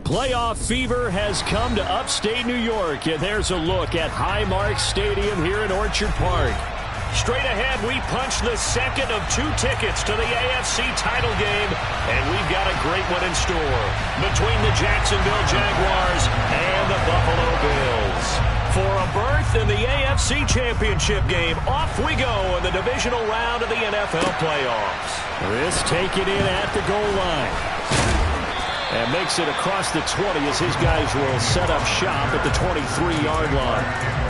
Playoff fever has come to upstate New York, and there's a look at Highmark Stadium here in Orchard Park. Straight ahead, we punch the second of 2 tickets to the AFC title game, and we've got a great one in store between the Jacksonville Jaguars and the Buffalo Bills. For a berth in the AFC Championship game, off we go in the divisional round of the NFL playoffs. This taken in at the goal line. And makes it across the 20 as his guys will set up shop at the 23-yard line.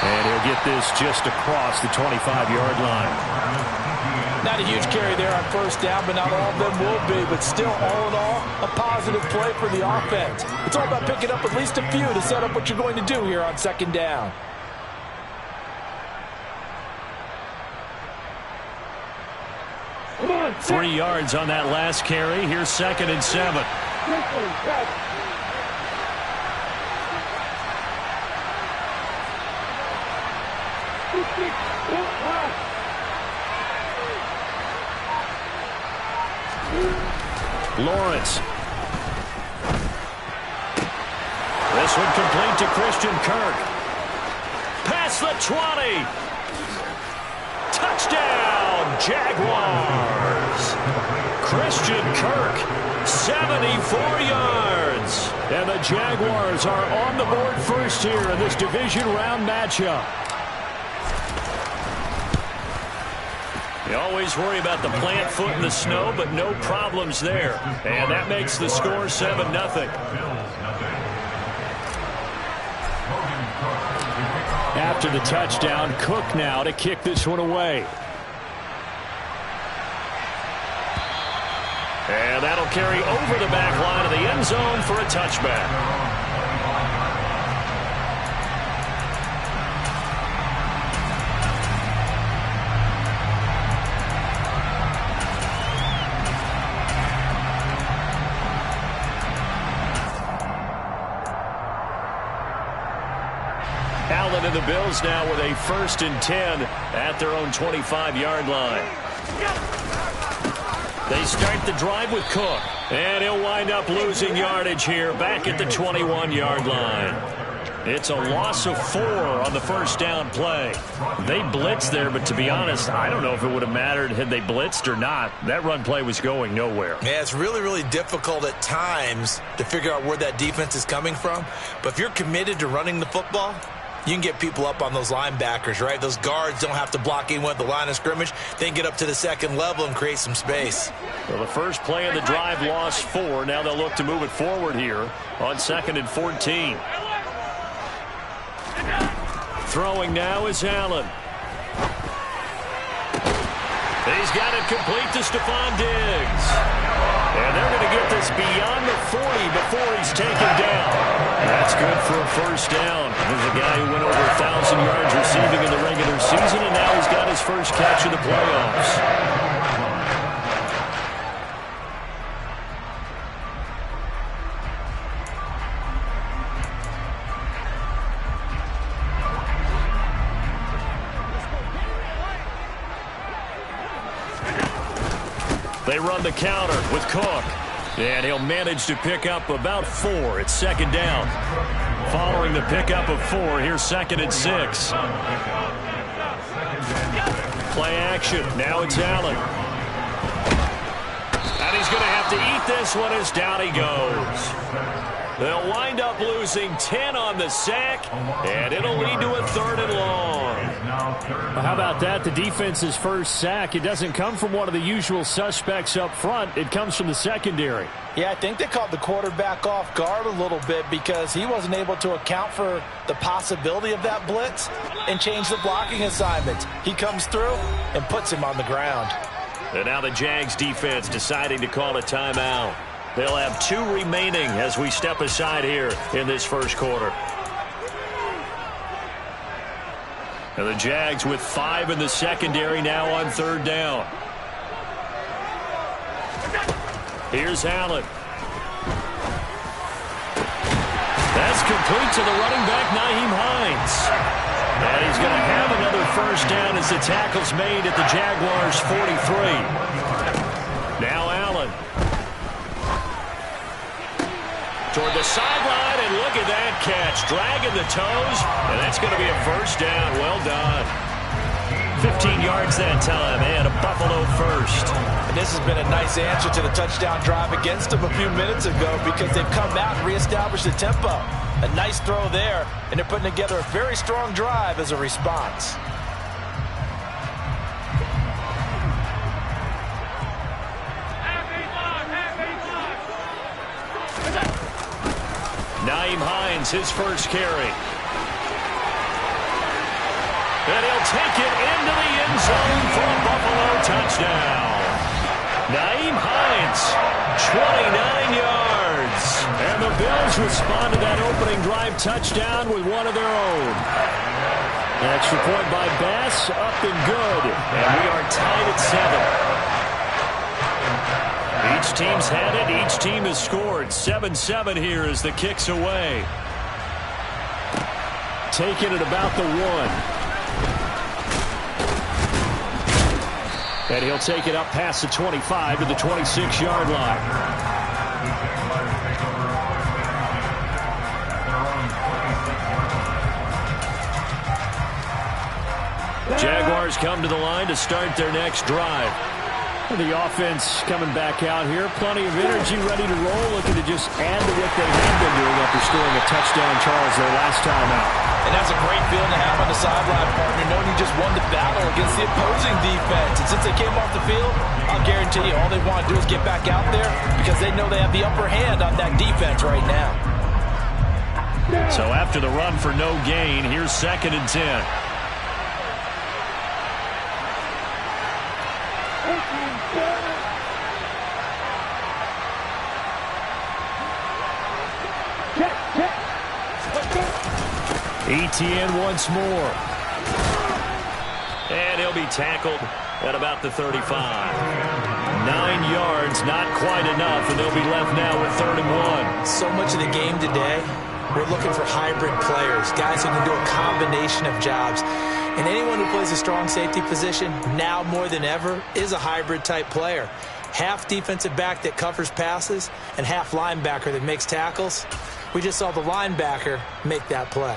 And he'll get this just across the 25-yard line. Not a huge carry there on first down, but not all of them will be. But still, all in all, a positive play for the offense. It's all about picking up at least a few to set up what you're going to do here on second down. Come on, 3 yards on that last carry. Here's 2nd and 7. Lawrence. This one complete to Christian Kirk. Past the 20. Touchdown, Jaguars. Christian Kirk, 74 yards. And the Jaguars are on the board first here in this division round matchup. You always worry about the plant foot in the snow, but no problems there. And that makes the score 7-0. After the touchdown, Cook now to kick this one away. And that'll carry over the back line of the end zone for a touchback. Allen and the Bills now with a 1st and 10 at their own 25-yard line. They start the drive with Cook. And he'll wind up losing yardage here back at the 21-yard line. It's a loss of 4 on the first down play. They blitzed there, but to be honest, I don't know if it would have mattered had they blitzed or not. That run play was going nowhere. Yeah, it's really, really difficult at times to figure out where that defense is coming from. But if you're committed to running the football, you can get people up on those linebackers, right? Those guards don't have to block anyone at the line of scrimmage. They can get up to the second level and create some space. Well, the first play of the drive lost 4. Now they'll look to move it forward here on 2nd and 14. Throwing now is Allen. He's got it complete to Stephon Diggs. And they're going to get this beyond the 40 before he's taken down. That's good for a first down. There's a guy who went over 1,000 yards receiving in the regular season, and now he's got his first catch of the playoffs. They run the counter with Cook. And he'll manage to pick up about 4. It's 2nd down. Following the pickup of 4, here's 2nd and 6. Play action. Now it's Allen. And he's going to have to eat this one as down he goes. They'll wind up losing 10 on the sack, and it'll lead to a 3rd and long. Well, how about that? The defense's first sack. It doesn't come from one of the usual suspects up front. It comes from the secondary. Yeah, I think they caught the quarterback off guard a little bit because he wasn't able to account for the possibility of that blitz and change the blocking assignment. He comes through and puts him on the ground. And now the Jags defense deciding to call a timeout. They'll have 2 remaining as we step aside here in this first quarter. And the Jags with 5 in the secondary now on 3rd down. Here's Allen. That's complete to the running back, Nyheim Hines. And he's going to have another first down as the tackle's made at the Jaguars' 43. Now Allen. Toward the sideline, and look at that catch. Dragging the toes, and that's going to be a first down. Well done. 15 yards that time, and a Buffalo first. And this has been a nice answer to the touchdown drive against them a few minutes ago because they've come out and reestablished the tempo. A nice throw there, and they're putting together a very strong drive as a response. Nyheim Hines, his first carry. And he'll take it into the end zone for a Buffalo touchdown. Nyheim Hines, 29 yards. And the Bills respond to that opening drive touchdown with one of their own. An extra point by Bass, up and good. And we are tied at 7. Each team's had it. Each team has scored. 7-7 here as the kick's away. Taking it about the 1. And he'll take it up past the 25 to the 26-yard line. Jaguars come to the line to start their next drive. The offense coming back out here. Plenty of energy, ready to roll, looking to just add to what they have been doing after scoring a touchdown, Charles, their last time out. And that's a great feeling to have on the sideline, partner, knowing you just won the battle against the opposing defense. And since they came off the field, I'll guarantee you all they want to do is get back out there because they know they have the upper hand on that defense right now. So after the run for no gain, here's 2nd and 10. Etienne once more. And he'll be tackled at about the 35. 9 yards, not quite enough, and they'll be left now with 3rd and 1. So much of the game today, we're looking for hybrid players, guys who can do a combination of jobs. And anyone who plays a strong safety position, now more than ever, is a hybrid-type player. Half defensive back that covers passes and half linebacker that makes tackles. We just saw the linebacker make that play.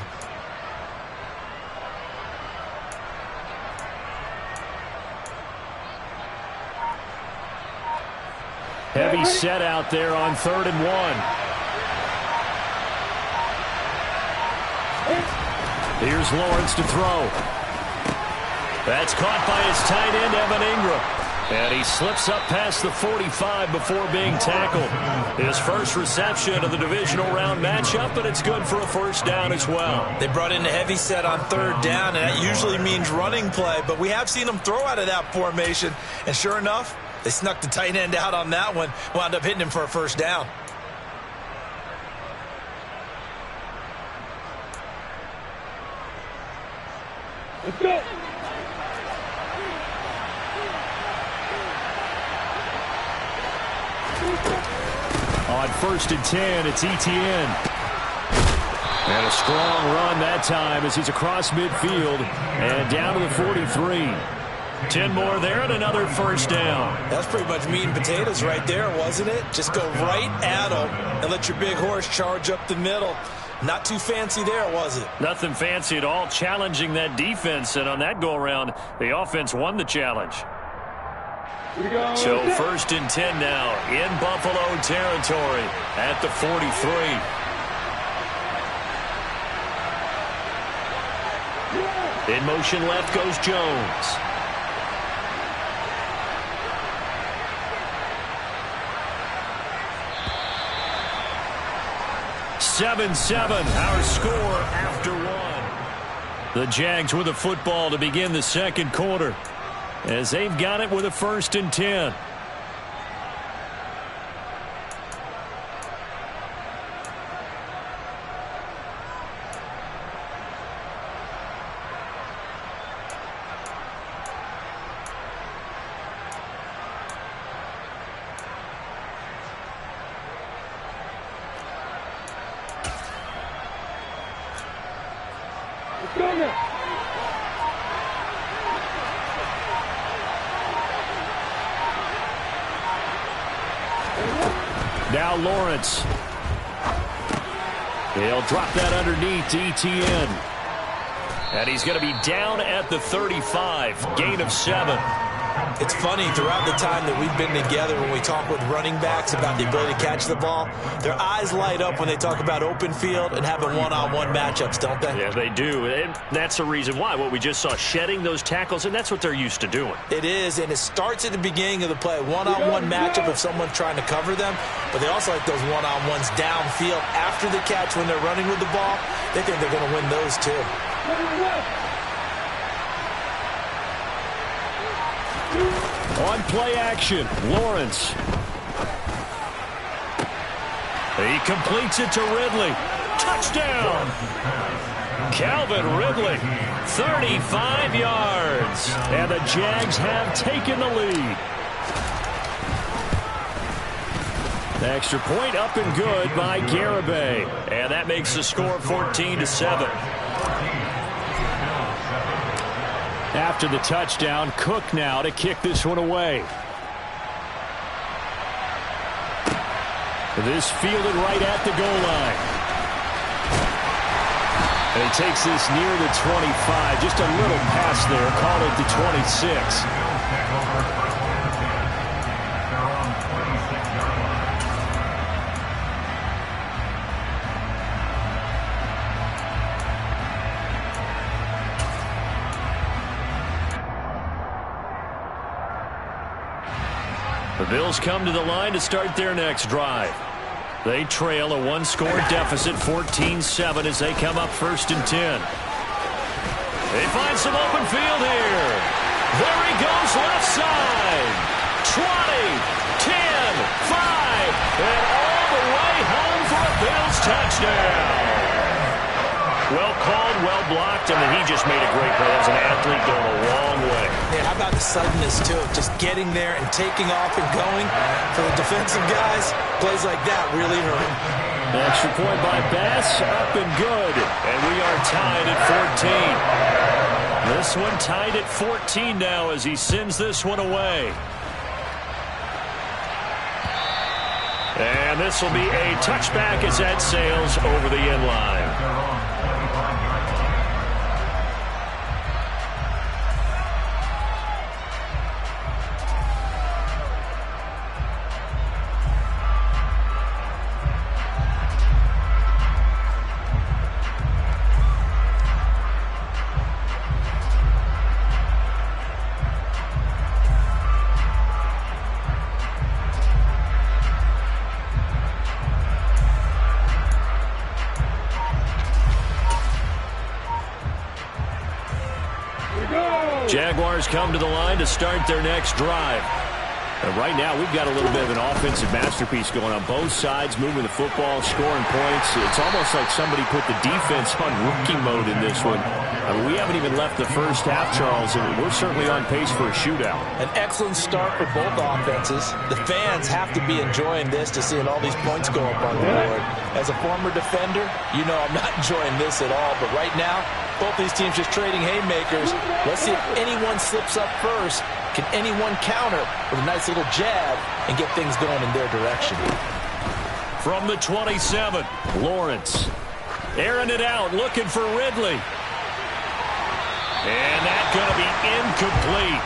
Heavy set out there on 3rd and 1. Here's Lawrence to throw. That's caught by his tight end, Evan Ingram. And he slips up past the 45 before being tackled. His first reception of the divisional round matchup, but it's good for a first down as well. They brought in a heavy set on 3rd down, and that usually means running play, but we have seen them throw out of that formation. And sure enough, they snuck the tight end out on that one, wound up hitting him for a first down. Let's go. On 1st and 10, it's Etienne. And a strong run that time as he's across midfield and down to the 43. 10 more there and another first down. That's pretty much meat and potatoes right there, wasn't it? Just go right at them and let your big horse charge up the middle. Not too fancy there, was it? Nothing fancy at all, challenging that defense. And on that go-around, the offense won the challenge. So 1st and 10 now in Buffalo territory at the 43. In motion left goes Jones. (7-7) our score after 1. The Jags with the football to begin the second quarter. as they've got it with a 1st and 10. Now Lawrence. He'll drop that underneath to ETN. And he's going to be down at the 35. Gain of 7. It's funny, throughout the time that we've been together, when we talk with running backs about the ability to catch the ball, their eyes light up when they talk about open field and having one-on-one matchups, don't they? Yeah, they do. And that's the reason why. What we just saw, shedding those tackles, and that's what they're used to doing. It is, and it starts at the beginning of the play. One-on-one matchup if someone's trying to cover them, but they also like those one-on-ones downfield after the catch when they're running with the ball. They think they're going to win those too. On play action, Lawrence. He completes it to Ridley. Touchdown! Calvin Ridley, 35 yards. And the Jags have taken the lead. The extra point up and good by Garibay. And that makes the score 14-7. After the touchdown, Cook now to kick this one away. This fielded right at the goal line. And he takes this near the 25. Just a little pass there. Call it the 26. The Bills come to the line to start their next drive. They trail a one-score deficit, 14-7, as they come up 1st and 10. They find some open field here. There he goes, left side. 20, 10, 5, and all the way home for a Bills touchdown. Well called, well blocked, and he just made a great play. As an athlete going a long way. Yeah, how about the suddenness, too? Just getting there and taking off and going. For the defensive guys, plays like that really hurt. An extra point by Bass, up and good. And we are tied at 14. This one tied at 14 now as he sends this one away. And this will be a touchback as that sails over the end line. Jaguars come to the line to start their next drive. And right now, we've got a little bit of an offensive masterpiece going on both sides, moving the football, scoring points. It's almost like somebody put the defense on rookie mode in this one. I mean, we haven't even left the first half, Charles, and we're certainly on pace for a shootout. An excellent start for both offenses. The fans have to be enjoying this to seeing all these points go up on the board. As a former defender, you know I'm not enjoying this at all. But right now, both these teams just trading haymakers. Let's see if anyone slips up first. Can anyone counter with a nice little jab and get things going in their direction? From the 27, Lawrence. Airing it out, looking for Ridley. And that's going to be incomplete.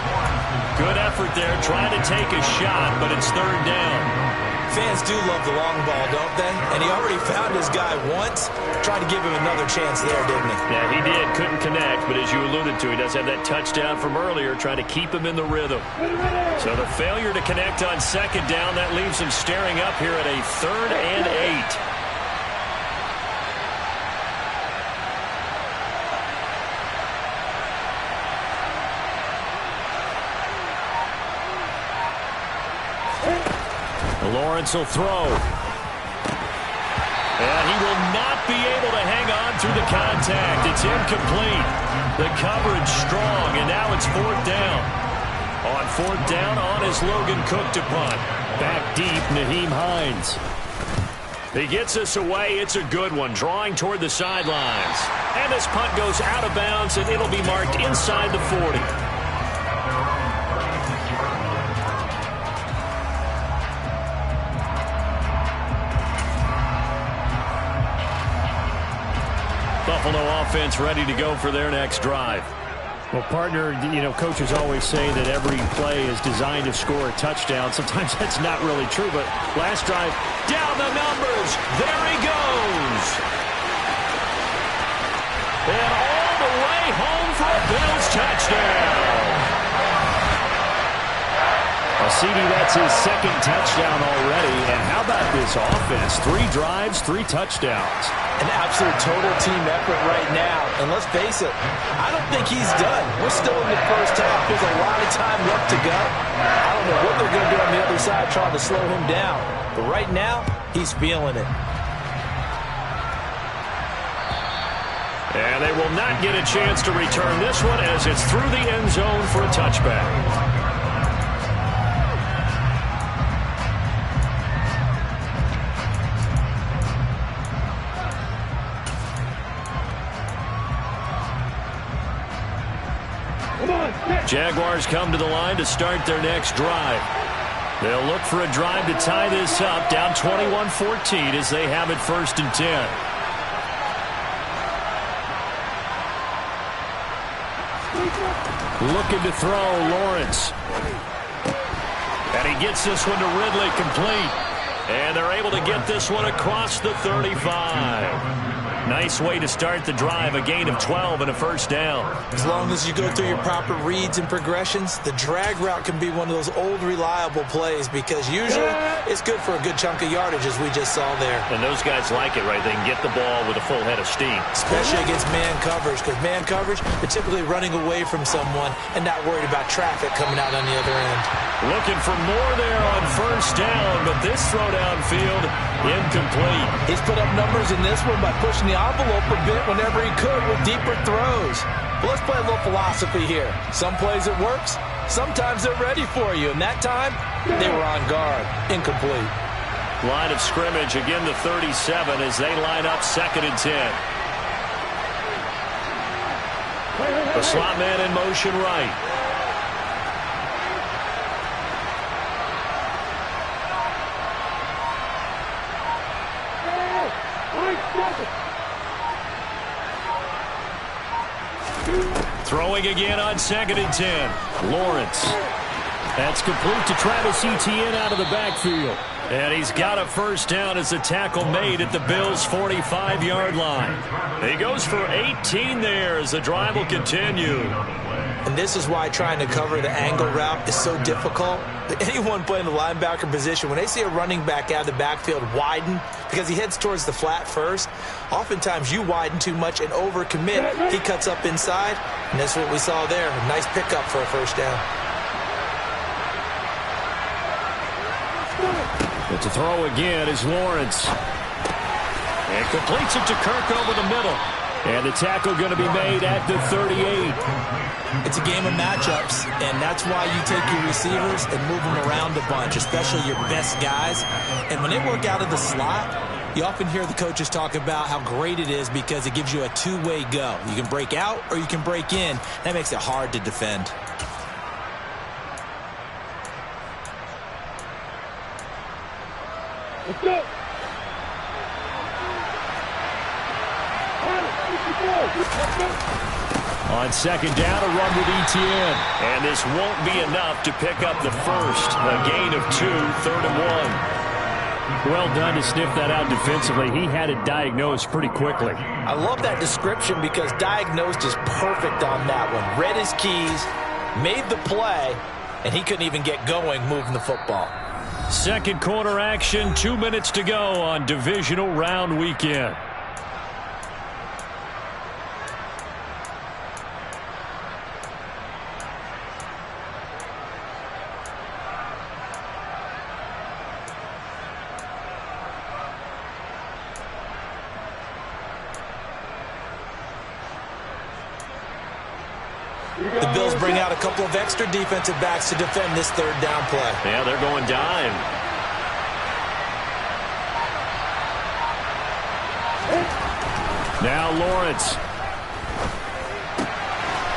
Good effort there, trying to take a shot, but it's 3rd down. Fans do love the long ball, don't they? And he already found his guy once. Tried to give him another chance there, didn't he? Yeah, he did. Couldn't connect, but as you alluded to, he does have that touchdown from earlier, trying to keep him in the rhythm. So the failure to connect on 2nd down, that leaves him staring up here at a 3rd and 8. Lawrence will throw. And he will not be able to hang on through the contact. It's incomplete. The coverage strong, and now it's 4th down. On 4th down, on is Logan Cook to punt. Back deep, Nyheim Hines. He gets us away. It's a good one, drawing toward the sidelines. And this punt goes out of bounds, and it'll be marked inside the 40. Buffalo offense ready to go for their next drive. Well, partner, coaches always say that every play is designed to score a touchdown. Sometimes that's not really true, but last drive, down the numbers. There he goes. And all the way home for a Bills touchdown. CD, that's his 2nd touchdown already. And how about this offense? 3 drives, 3 touchdowns. An absolute total team effort right now. And let's face it, I don't think he's done. We're still in the first half. There's a lot of time left to go. I don't know what they're going to do on the other side trying to slow him down. But right now, he's feeling it. And they will not get a chance to return this one as it's through the end zone for a touchback. Jaguars come to the line to start their next drive. They'll look for a drive to tie this up, down 21-14 as they have it 1st and 10. Looking to throw, Lawrence. And he gets this one to Ridley, complete. And they're able to get this one across the 35. Nice way to start the drive, a gain of 12 and a 1st down. As long as you go through your proper reads and progressions, the drag route can be one of those old reliable plays because usually it's good for a good chunk of yardage as we just saw there. And those guys like it, right? They can get the ball with a full head of steam. Especially against man coverage, because man coverage, they're typically running away from someone and not worried about traffic coming out on the other end. Looking for more there on 1st down, but this throw downfield, incomplete. He's put up numbers in this one by pushing the envelope a bit whenever he could with deeper throws. But let's play a little philosophy here. Some plays it works, sometimes they're ready for you, and that time they were on guard. Incomplete. Line of scrimmage, again the 37 as they line up 2nd and 10. The slot man in motion right. Throwing again on 2nd and 10. Lawrence. That's complete to Travis Etienne out of the backfield. And he's got a 1st down as the tackle made at the Bills' 45-yard line. He goes for 18 there as the drive will continue. And this is why trying to cover the angle route is so difficult. Anyone playing the linebacker position, when they see a running back out of the backfield widen because he heads towards the flat first, oftentimes you widen too much and overcommit. He cuts up inside, and that's what we saw there. A nice pickup for a 1st down. But to throw again is Lawrence. And completes it to Kirk over the middle. And the tackle going to be made at the 38. It's a game of matchups, and that's why you take your receivers and move them around a bunch, especially your best guys. And when they work out of the slot, you often hear the coaches talk about how great it is because it gives you a two-way go. You can break out or you can break in. That makes it hard to defend. Let's go. On 2nd down, a run with Etienne. And this won't be enough to pick up the 1st. A gain of 2, 3rd and 1. Well done to sniff that out defensively. He had it diagnosed pretty quickly. I love that description because diagnosed is perfect on that one. Read his keys, made the play, and he couldn't even get going moving the football. 2nd quarter action, 2 minutes to go on divisional round weekend. The Bills bring out a couple of extra defensive backs to defend this third down play. Yeah, they're going dime. Now Lawrence.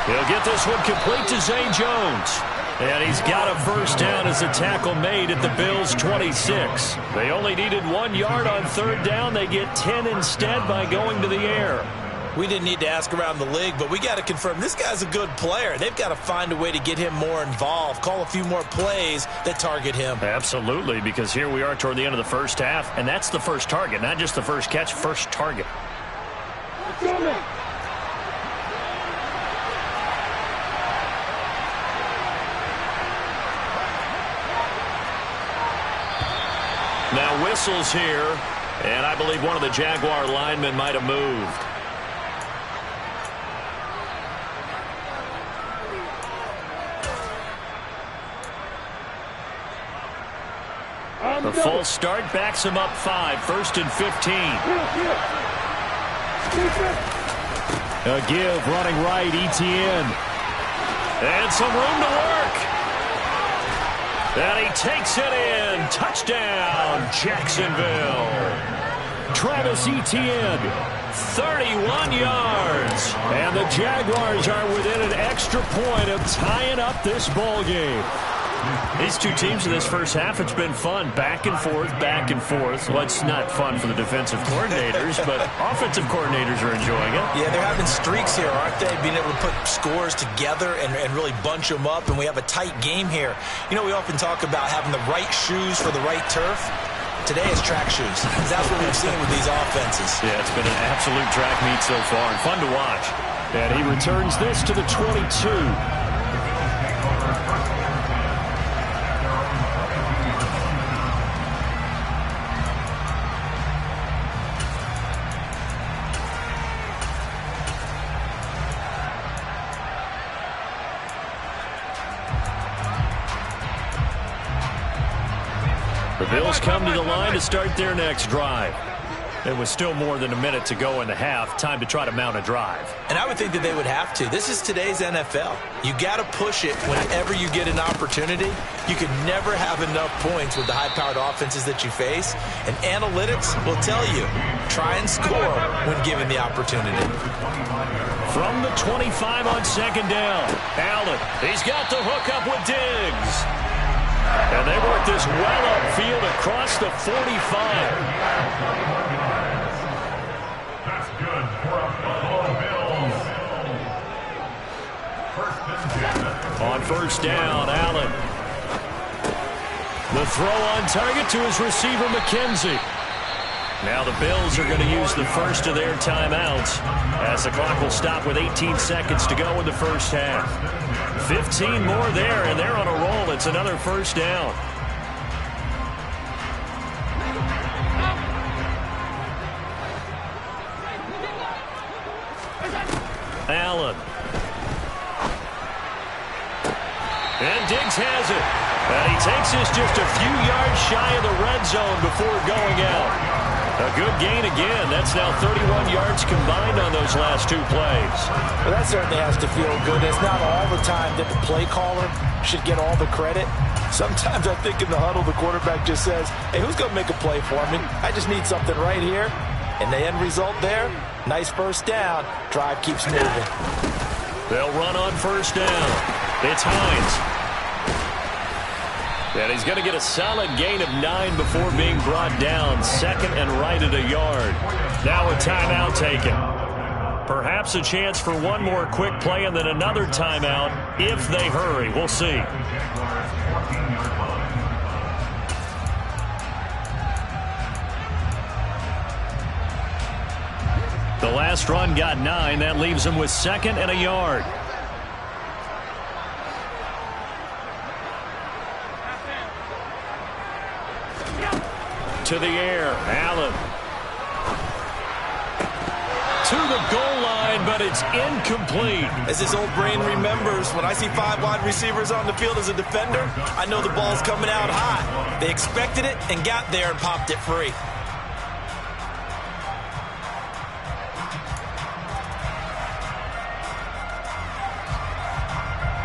He'll get this one complete to Zay Jones. And he's got a first down as a tackle made at the Bills' 26. They only needed 1 yard on third down. They get 10 instead by going to the air. We didn't need to ask around the league, but we got to confirm this guy's a good player. They've got to find a way to get him more involved, call a few more plays that target him. Absolutely, because here we are toward the end of the first half, and that's the first target, not just the first catch, first target. Now whistles here, and I believe one of the Jaguar linemen might have moved. The false start backs him up 5, 1st and 15. A give, running right, ETN. And some room to work. And he takes it in. Touchdown, Jacksonville. Travis Etienne, 31 yards. and the Jaguars are within an extra point of tying up this ball game. These two teams in this first half, it's been fun. Back and forth, back and forth. Well, it's not fun for the defensive coordinators, but offensive coordinators are enjoying it. Yeah, they're having streaks here, aren't they? Being able to put scores together and really bunch them up, and we have a tight game here. You know, we often talk about having the right shoes for the right turf. Today it's track shoes. That's what we've seen with these offenses. Yeah, it's been an absolute track meet so far, and fun to watch. And he returns this to the 22. The Bills come to the line to start their next drive. It was still more than a minute to go in the half. Time to try to mount a drive. And I would think that they would have to. This is today's NFL. You got to push it whenever you get an opportunity. You can never have enough points with the high-powered offenses that you face. And analytics will tell you, try and score when given the opportunity. From the 25 on second down, Allen. He's got the hook up with Diggs. And they work this well upfield across the 45. That's good for a Buffalo Bills. On first down, Allen. The throw on target to his receiver, McKenzie. Now the Bills are going to use the first of their timeouts as the clock will stop with 18 seconds to go in the first half. 15 more there, and they're on a roll. It's another first down. Allen. And Diggs has it. And he takes this just a few yards shy of the red zone before going out. A good gain again. That's now 31 yards combined on those last two plays. Well, that certainly has to feel good. It's not all the time that the play caller should get all the credit. Sometimes I think in the huddle, the quarterback just says, hey, who's going to make a play for me? I just need something right here. And the end result there, nice first down. Drive keeps moving. They'll run on first down. It's Hines. And he's going to get a solid gain of 9 before being brought down. Second and right at a yard. Now a timeout taken. Perhaps a chance for one more quick play and then another timeout if they hurry. We'll see. The last run got 9. That leaves him with second and a yard. To the air, Allen. To the goal line, but it's incomplete. As his old brain remembers, when I see 5 wide receivers on the field as a defender, I know the ball's coming out high. They expected it and got there and popped it free.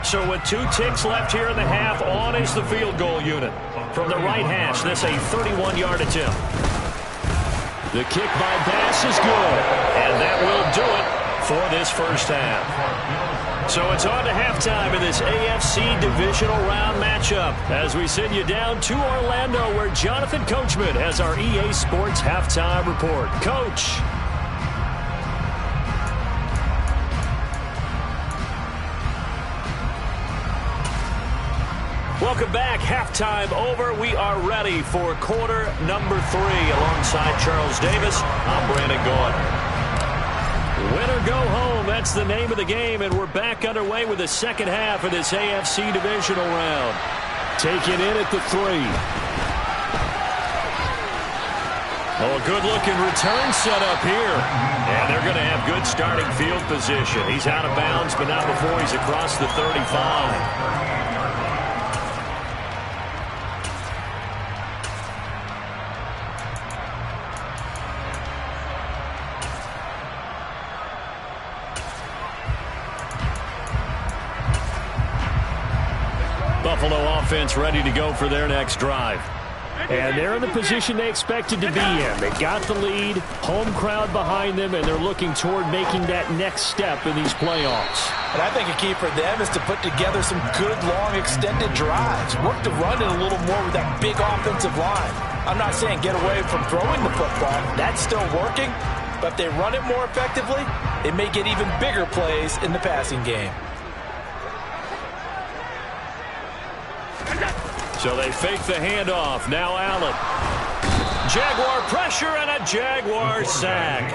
So with 2 ticks left here in the half, on is the field goal unit. From the right hash, this a 31-yard attempt. The kick by Bass is good, and that will do it for this first half. So it's on to halftime in this AFC Divisional Round matchup as we send you down to Orlando where Jonathan Coachman has our EA Sports Halftime Report. Coach. Welcome back. Halftime over. We are ready for quarter number 3 alongside Charles Davis. I'm Brandon Gaudin. Win or go home, that's the name of the game, and we're back underway with the second half of this AFC Divisional Round. Taken in at the 3. Oh, a good-looking return set up here. And they're going to have good starting field position. He's out of bounds, but not before he's across the 35. Buffalo offense ready to go for their next drive. And they're in the position they expected to be in. They got the lead, home crowd behind them, and they're looking toward making that next step in these playoffs. And I think a key for them is to put together some good, long, extended drives. Work to run it a little more with that big offensive line. I'm not saying get away from throwing the football. That's still working. But if they run it more effectively, they may get even bigger plays in the passing game. So they fake the handoff. Now Allen. Jaguar pressure and a Jaguar sack.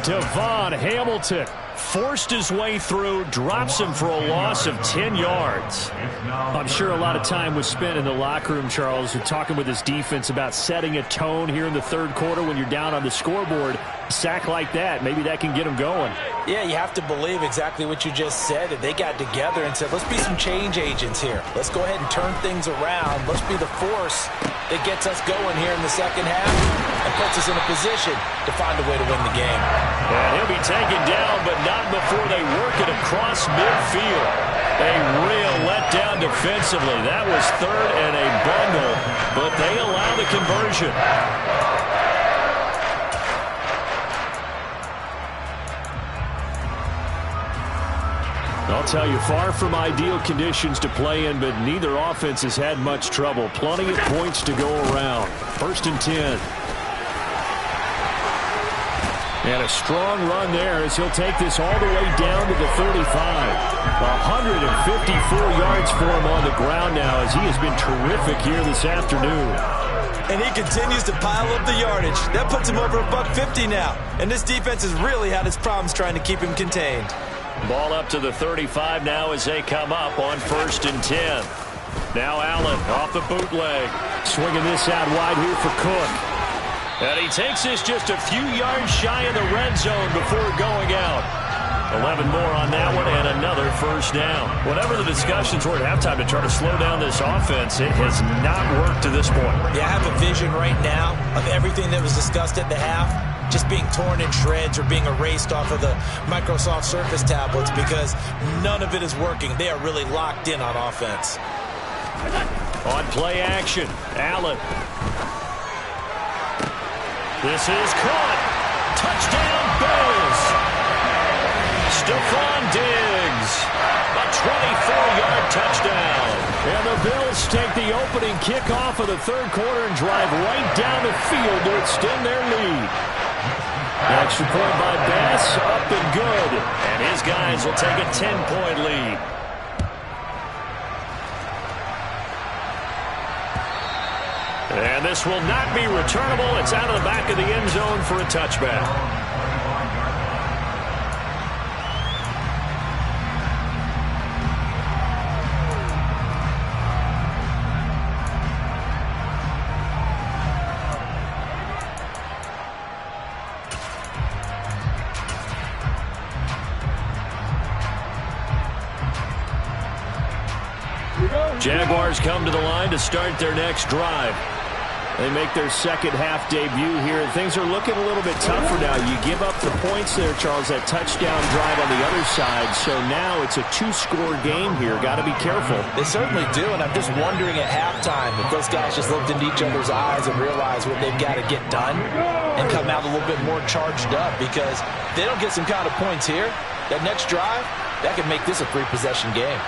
Devon Hamilton forced his way through, drops him for a loss of 10 yards. I'm sure a lot of time was spent in the locker room, Charles, talking with his defense about setting a tone here in the third quarter when you're down on the scoreboard. A sack like that, maybe that can get them going. Yeah, you have to believe exactly what you just said. That they got together and said, let's be some change agents here. Let's go ahead and turn things around. Let's be the force that gets us going here in the second half and puts us in a position to find a way to win the game. And he'll be taken down, but not before they work it across midfield. A real letdown defensively. That was third and a bundle, but they allow the conversion. I'll tell you, far from ideal conditions to play in, but neither offense has had much trouble. Plenty of points to go around. 1st and 10. And a strong run there as he'll take this all the way down to the 35. 154 yards for him on the ground now as he has been terrific here this afternoon. And he continues to pile up the yardage. That puts him over $150 now. And this defense has really had its problems trying to keep him contained. Ball up to the 35 now as they come up on 1st and 10. Now Allen off the bootleg. Swinging this out wide here for Cook. And he takes this just a few yards shy of the red zone before going out. 11 more on that one and another first down. Whatever the discussions were at halftime to try to slow down this offense, it has not worked to this point. Yeah, I have a vision right now of everything that was discussed at the half just being torn in shreds or being erased off of the Microsoft Surface tablets because none of it is working. They are really locked in on offense. On play action, Allen. This is caught. Touchdown, Bills. Stephon Diggs. A 24-yard touchdown. And the Bills take the opening kickoff of the third quarter and drive right down the field to extend their lead. Extra point by Bass, up and good. And his guys will take a 10-point lead. And this will not be returnable. It's out of the back of the end zone for a touchback. Jaguars come to the line to start their next drive. They make their second half debut here. Things are looking a little bit tougher now. You give up the points there, Charles, that touchdown drive on the other side. So now it's a two-score game here. Got to be careful. They certainly do, and I'm just wondering at halftime if those guys just looked into each other's eyes and realized what they've got to get done and come out a little bit more charged up, because if they don't get some kind of points here, that next drive, that could make this a three-possession game.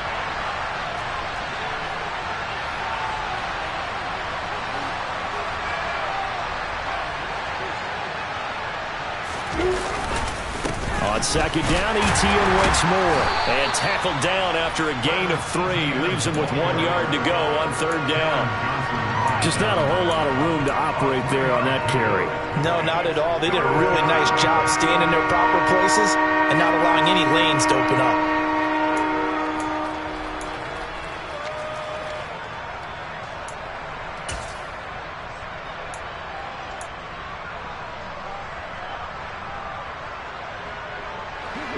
On second down, Etienne once more. And tackled down after a gain of 3. Leaves him with 1 yard to go on third down. Just not a whole lot of room to operate there on that carry. No, not at all. They did a really nice job staying in their proper places and not allowing any lanes to open up.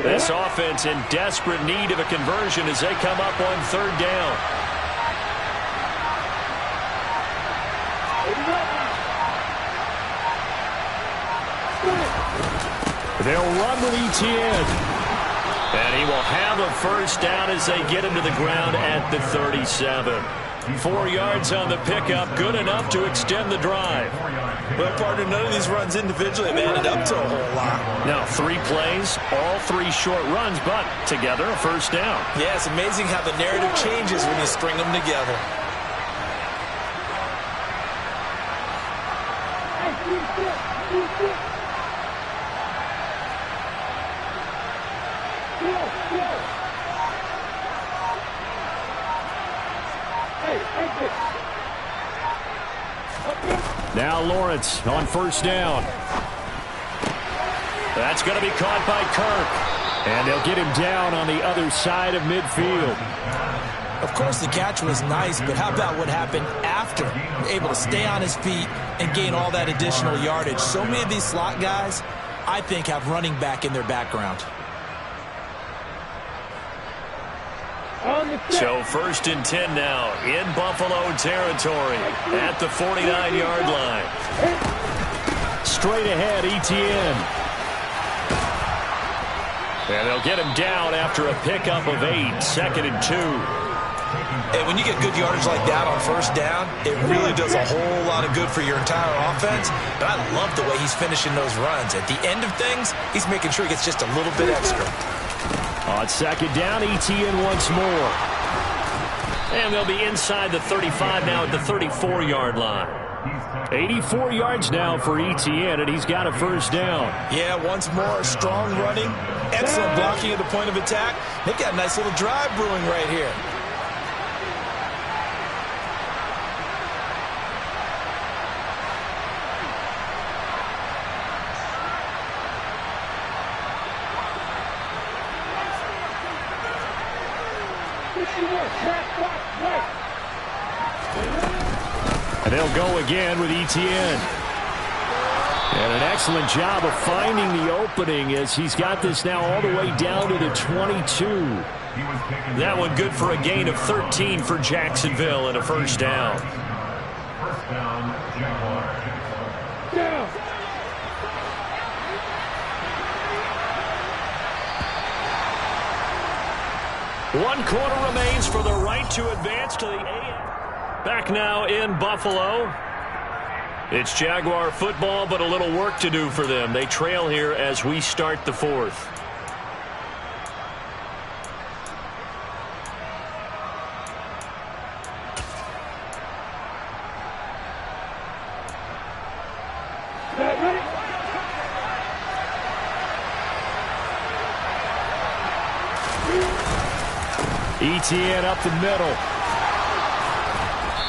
This offense in desperate need of a conversion as they come up on third down. They'll run with Etienne. And he will have a first down as they get him to the ground at the 37. 4 yards on the pickup, good enough to extend the drive. Well, partner, none of these runs individually have added up to a whole lot. Now, 3 plays, all 3 short runs, but together a first down. Yeah, it's amazing how the narrative changes when you string them together. Now Lawrence on first down. That's going to be caught by Kirk. And they'll get him down on the other side of midfield. Of course, the catch was nice, but how about what happened after? Able to stay on his feet and gain all that additional yardage. So many of these slot guys, I think, have running back in their background. So first and 10 now in Buffalo territory at the 49-yard line. Straight ahead, Etienne. And they'll get him down after a pickup of 8, second and 2. And when you get good yardage like that on first down, it really does a whole lot of good for your entire offense. But I love the way he's finishing those runs. At the end of things, he's making sure he gets just a little bit extra. On second down, Etienne once more. And they'll be inside the 35 now at the 34-yard line. 84 yards now for Etienne, and he's got a first down. Yeah, once more, strong running, excellent blocking at the point of attack. They've got a nice little drive brewing right here. And they'll go again with Etienne. And an excellent job of finding the opening as he's got this now all the way down to the 22. That one good for a gain of 13 for Jacksonville and a first down. First down, Jaguars. One quarter remains for the right to advance to the AFC. Back now in Buffalo. It's Jaguar football, but a little work to do for them. They trail here as we start the fourth. Etienne up the middle.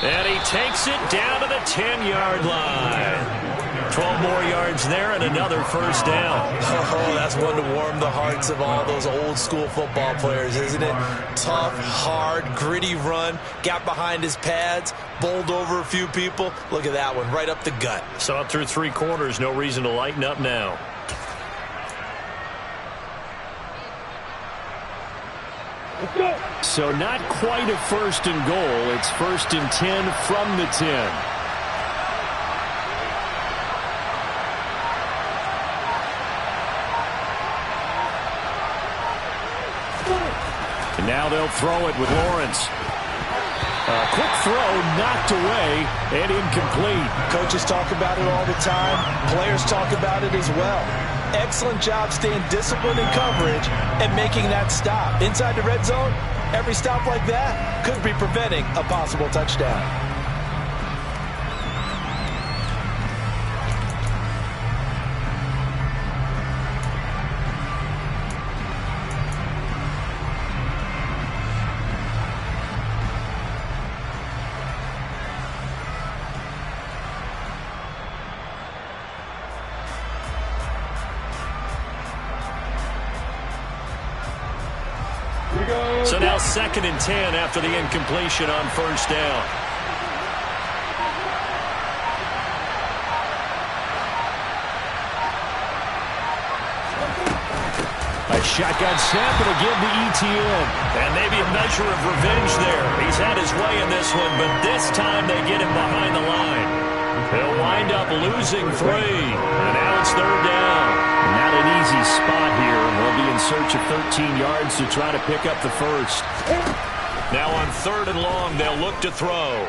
And he takes it down to the 10-yard line. 12 more yards there and another first down. Oh, that's one to warm the hearts of all those old-school football players, isn't it? Tough, hard, gritty run. Got behind his pads, bowled over a few people. Look at that one, right up the gut. Saw it through 3 quarters. No reason to lighten up now. So not quite a first and goal. It's first and 10 from the 10. Now they'll throw it with Lawrence. A quick throw knocked away and incomplete. Coaches talk about it all the time. Players talk about it as well. Excellent job staying disciplined in coverage and making that stop. Inside the red zone, every stop like that could be preventing a possible touchdown. So now 2nd and 10 after the incompletion on first down. A shotgun snap and again to ETN. And maybe a measure of revenge there. He's had his way in this one, but this time they get him behind the line. They'll wind up losing 3. And now it's 3rd down. Not an easy spot here. They'll be in search of 13 yards to try to pick up the first. Now on 3rd and long, they'll look to throw.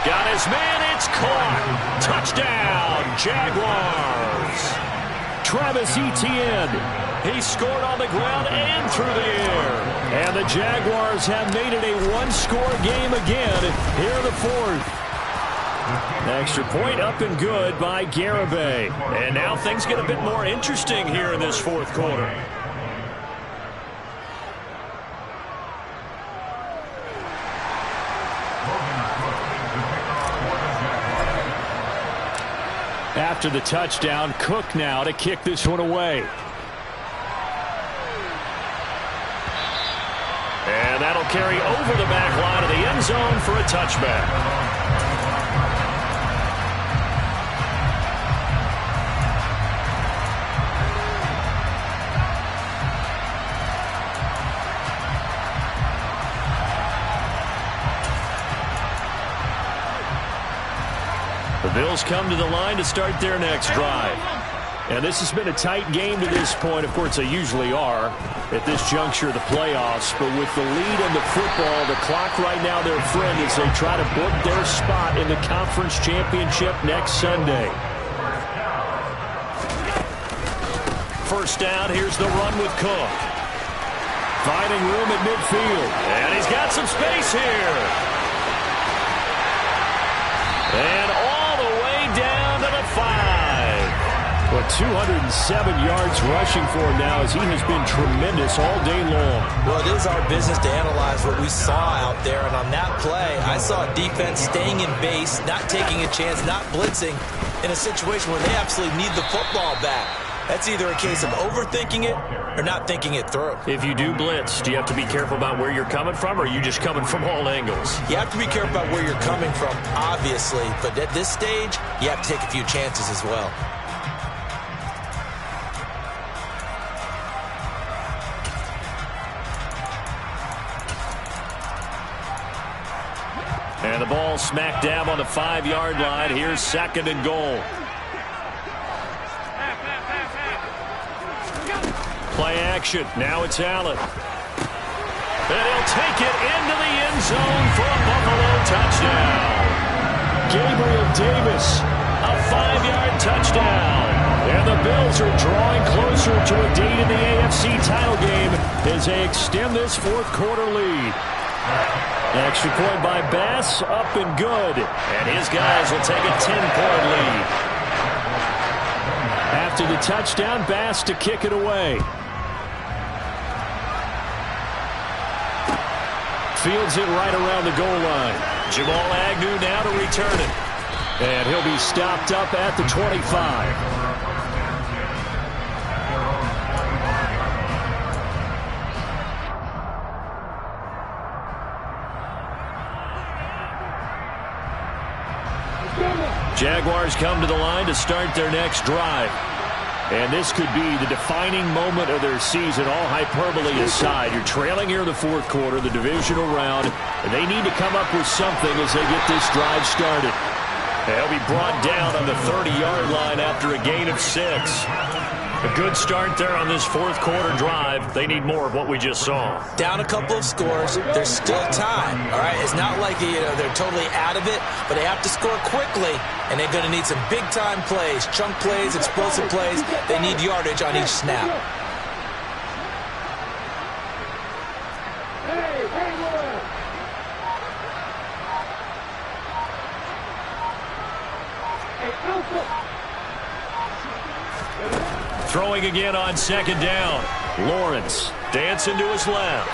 Got his man, it's caught. Touchdown, Jaguars. Travis Etienne. He scored on the ground and through the air. And the Jaguars have made it a one-score game again here in the 4th. Extra point up and good by Garibay. And now things get a bit more interesting here in this 4th quarter. After the touchdown, Cook now to kick this one away. And that'll carry over the back line of the end zone for a touchback. The Bills come to the line to start their next drive. And this has been a tight game to this point. Of course, they usually are at this juncture of the playoffs. But with the lead in the football, the clock right now their friend as they try to book their spot in the conference championship next Sunday. First down, here's the run with Cook. Finding room at midfield. And he's got some space here. And all the way down to the 5. But 207 yards rushing for him now as he has been tremendous all day long. Well, it is our business to analyze what we saw out there. And on that play, I saw defense staying in base, not taking a chance, not blitzing in a situation where they absolutely need the football back. That's either a case of overthinking it or not thinking it through. If you do blitz, do you have to be careful about where you're coming from, or are you just coming from all angles? You have to be careful about where you're coming from, obviously. But at this stage, you have to take a few chances as well. And the ball smack dab on the 5-yard line. Here's 2nd and goal. Play action. Now it's Allen. And he'll take it into the end zone for a Buffalo touchdown. Gabriel Davis, a 5-yard touchdown. And the Bills are drawing closer to a date in the AFC title game as they extend this 4th quarter lead. Extra point by Bass, up and good. And his guys will take a 10-point lead. After the touchdown, Bass to kick it away. Fields it right around the goal line. Jamal Agnew now to return it. And he'll be stopped up at the 25. Jaguars come to the line to start their next drive. And this could be the defining moment of their season, all hyperbole aside. You're trailing here in the 4th quarter, the divisional round, and they need to come up with something as they get this drive started. They'll be brought down on the 30-yard line after a gain of 6. A good start there on this fourth quarter drive. They need more of what we just saw. Down a couple of scores. There's still time, all right? It's not like they're totally out of it, but they have to score quickly, and they're going to need some big-time plays, chunk plays, explosive plays. They need yardage on each snap. Throwing again on second down. Lawrence dancing to his left.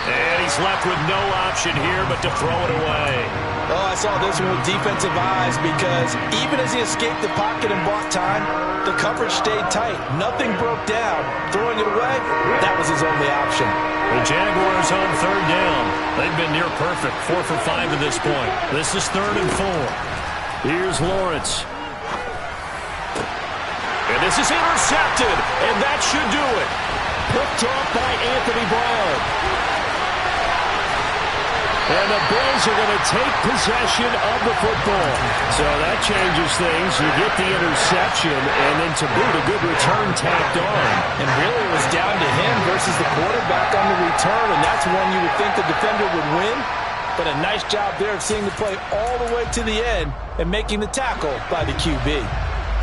And he's left with no option here but to throw it away. Oh, I saw this one with defensive eyes because even as he escaped the pocket and bought time, the coverage stayed tight. Nothing broke down. Throwing it away, that was his only option. The Jaguars on third down. They've been near perfect. 4 for 5 at this point. This is 3rd and 4. Here's Lawrence. And this is intercepted, and that should do it. Picked off by Anthony Brown. And the Bills are going to take possession of the football. So that changes things. You get the interception, and then to boot, a good return tacked on. And really it was down to him versus the quarterback on the return, and that's one you would think the defender would win. But a nice job there of seeing the play all the way to the end and making the tackle by the QB.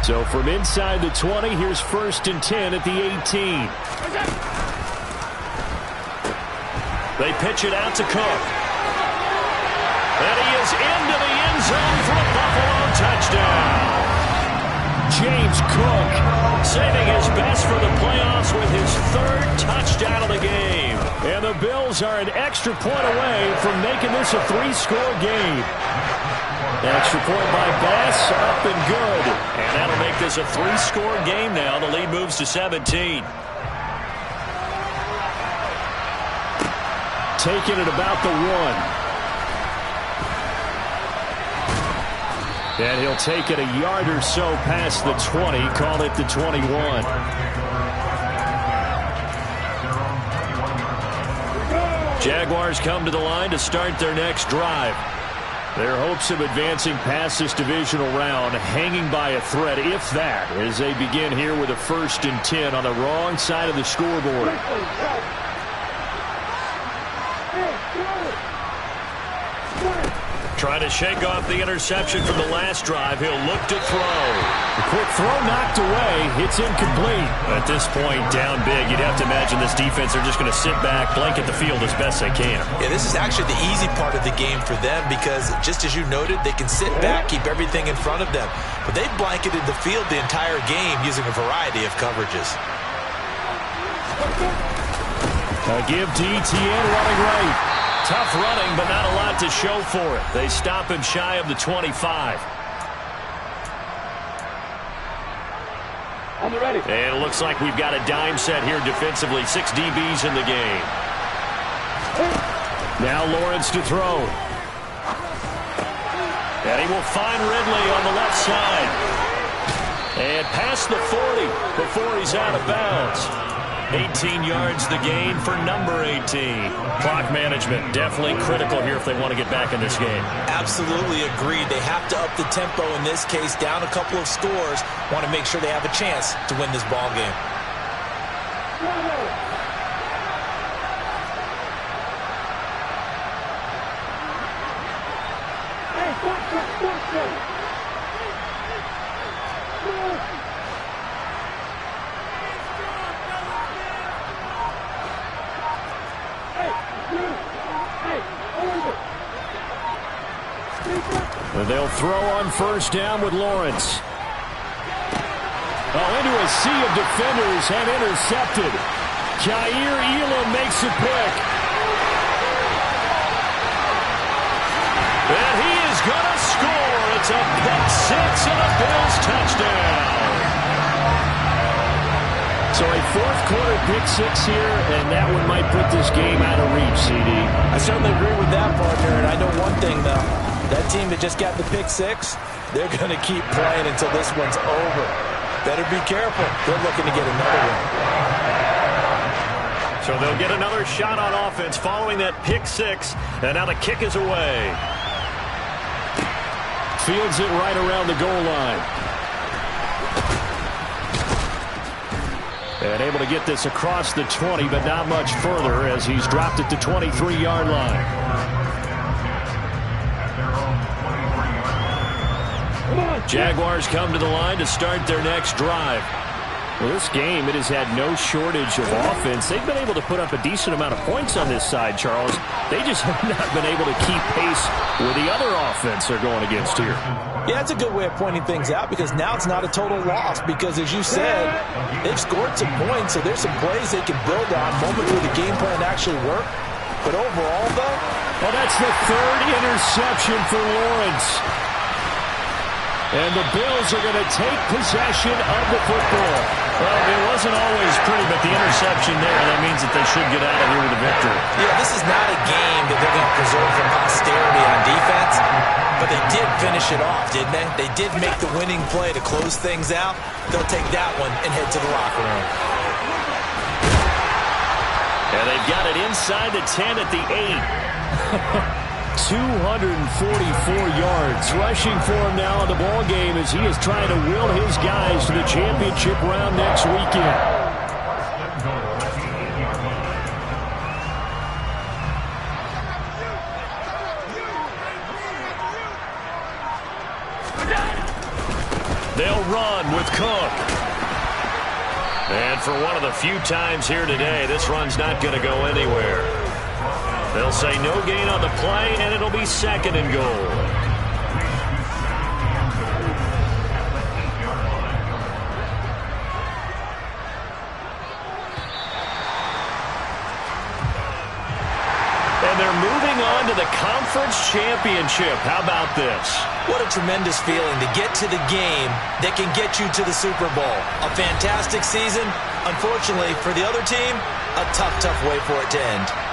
So from inside the 20, here's 1st and 10 at the 18. They pitch it out to Cook. And he is into the end zone for a Buffalo touchdown. James Cook saving his best for the playoffs with his 3rd touchdown of the game. And the Bills are an extra point away from making this a 3-score game. Extra point by Bass, up and good. And that'll make this a 3-score game now. The lead moves to 17. Taking it about the 1. And he'll take it a yard or so past the 20. Call it the 21. Jaguars come to the line to start their next drive. Their hopes of advancing past this divisional round hanging by a thread, if that, as they begin here with a 1st and 10 on the wrong side of the scoreboard. Trying to shake off the interception from the last drive. He'll look to throw. The quick throw knocked away. It's incomplete. At this point, down big, you'd have to imagine this defense are just going to sit back, blanket the field as best they can. Yeah, this is actually the easy part of the game for them because, just as you noted, they can sit back, keep everything in front of them. But they've blanketed the field the entire game using a variety of coverages. A give to ETN running right. Tough running, but not a lot to show for it. They stop him shy of the 25. On the ready. And it looks like we've got a dime set here defensively. 6 DBs in the game. Now Lawrence to throw. And he will find Ridley on the left side. And past the 40 before he's out of bounds. 18 yards the gain for number 18. Clock management definitely critical here if they want to get back in this game. Absolutely agreed. They have to up the tempo in this case, down a couple of scores. Want to make sure they have a chance to win this ball game. And they'll throw on 1st down with Lawrence. Oh, into a sea of defenders and intercepted. Jair Elam makes a pick. And he is going to score. It's a pick 6 and a Bills touchdown. So a 4th quarter pick 6 here, and that one might put this game out of reach, CD. I certainly agree with that, partner, and I know one thing, though. That team that just got the pick 6, they're going to keep playing until this one's over. Better be careful. They're looking to get another one. So they'll get another shot on offense following that pick 6, and now the kick is away. Fields it right around the goal line. And able to get this across the 20, but not much further as he's dropped it to 23-yard line. Jaguars come to the line to start their next drive. Well, this game, it has had no shortage of offense. They've been able to put up a decent amount of points on this side, Charles. They just have not been able to keep pace with the other offense they're going against here. Yeah, it's a good way of pointing things out because now it's not a total loss because, as you said, they've scored some points, so there's some plays they can build on, moments where the game plan actually worked. But overall, though, well, that's the third interception for Lawrence. And the Bills are going to take possession of the football. Well, it wasn't always pretty, but the interception there, that means that they should get out of here with a victory. Yeah, this is not a game that they're going to preserve from posterity on defense, but they did finish it off, didn't they? They did make the winning play to close things out. They'll take that one and head to the locker room. And they've got it inside the 10 at the 8. 244 yards rushing for him now in the ball game as he is trying to will his guys to the championship round next weekend. They'll run with Cook. And for one of the few times here today, this run's not going to go anywhere. They'll say no gain on the play, and it'll be second and goal. And they're moving on to the conference championship. How about this? What a tremendous feeling to get to the game that can get you to the Super Bowl. A fantastic season. Unfortunately, for the other team, a tough, tough way for it to end.